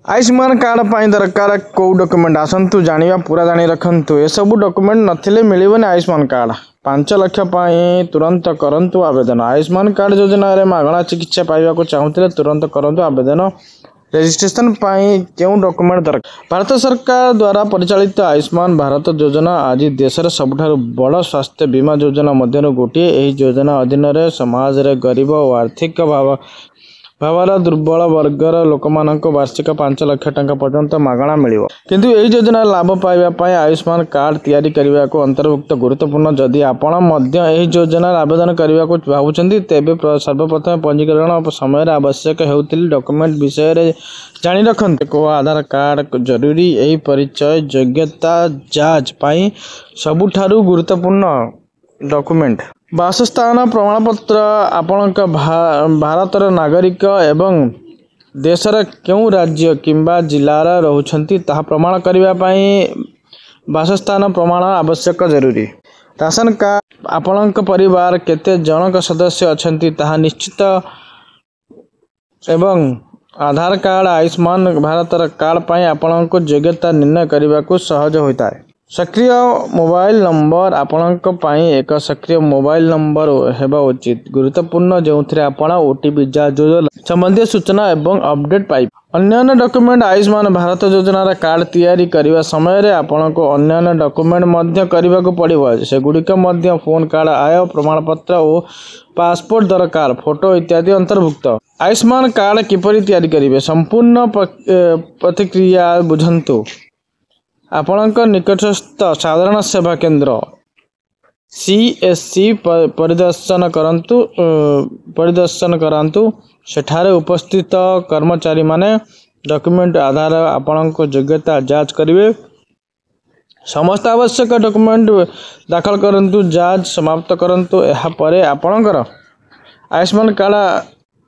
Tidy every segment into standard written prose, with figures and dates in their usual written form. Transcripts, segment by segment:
Ayushman card पाई दरकार कौ document आसतु जाना पूरा जानी रखु ए सब डॉक्यूमेंट नथिले मिलबनी आयुष्मान कार्ड 5 लाख तुरंत करंतु आवेदन। आयुष्मान कार्ड योजना रे मागणा चिकित्सा पाइबा चाहूले तुरंत करंतु आवेदन। रजिस्ट्रेशन क्यों डॉक्यूमेंट दरकार। भारत सरकार द्वारा परिचालित आयुष्मान भारत योजना आज देशर सबुठारु बड़ स्वास्थ्य बीमा योजना मध्य गोटे। यह योजना अधीन समाज रे गरीब और आर्थिक भावर दुर्बल वर्गर लोक वार्षिक 5 लाख टंका पर्यंत मागणा मिलिबो। किंतु यह योजना लाभ पाइबा आयुष्मान कार्ड तैयारी करने को अंतर्भुक्त गुरुत्वपूर्ण। जदि आपण मध्य यह योजना आवेदन करने को भावुंट तेबे सर्वप्रथम पंजीकरण समय आवश्यक होउतिल डॉक्यूमेंट विषय रे जानी रखते। को आधार कार्ड जरूरी। यही परिचय योग्यता जांच पाई सबुठारु गुरुत्वपूर्ण डॉक्यूमेंट। बासस्थान प्रमाणपत्र आपण भारतर नागरिक एवं देशर क्यों राज्य किंबा जिलार रोचंती ताहा प्रमाण करने बासस्थान प्रमाण आवश्यक जरूरी। राशन कार्ड आपण परिवार केते जनक सदस्य अछंती ताहा निश्चित एवं आधार कार्ड आयुष्मान भारत कार्ड पाई आपण योग्यता निर्णय करने को सहज होता है। सक्रिय मोबाइल नंबर आपण एक सक्रिय मोबाइल नंबर हेबा उचित गुरुत्वपूर्ण जो आपण ओटीपी संबंधी सूचना एवं अपडेट पाइब। अन्य डॉक्यूमेंट आयुष्मान भारत योजना कार्ड तैयारी करने समय आपण को अन्य डॉक्यूमेंट मध्य करने को पड़ो। सेगुड़िक मध्य फोन कार्ड आय प्रमाणपत्र और पासपोर्ट दरकार फोटो इत्यादि अंतर्भुक्त। आयुष्मान कार्ड किपरि तैयारी करेंगे संपूर्ण प्रतिक्रिया बुझंतु। आपणक निकटस्थ साधारण सेवा केंद्र CSC परिदर्शन करंतु। सेठारे उपस्थित कर्मचारी माने डॉक्यूमेंट आधार आपणक योग्यता जांच करेंगे। समस्त आवश्यक डॉक्यूमेंट दाखल करंतु जांच समाप्त करंतु। एहा परे आपणकर आयुष्मान कार्ड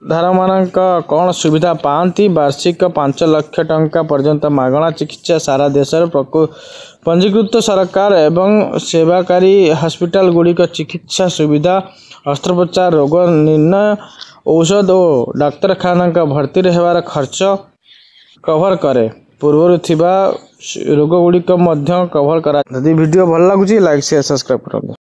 धारक मानक कौन सुविधा पाती। वार्षिक 5 लाख टंका पर्यंत मागणा चिकित्सा सारा देश पंजीकृत सरकार एवं सेवाकारी हॉस्पिटल गुड़िक चिकित्सा सुविधा अस्त्रोपचार रोग निर्णय औषध और डाक्तरखाना भर्ती होवार खर्च कवर करे। पूर्व थिबा रोग गुड़िक कवर करा। यदि वीडियो भल लगुच लाइक शेयर सब्सक्राइब करें।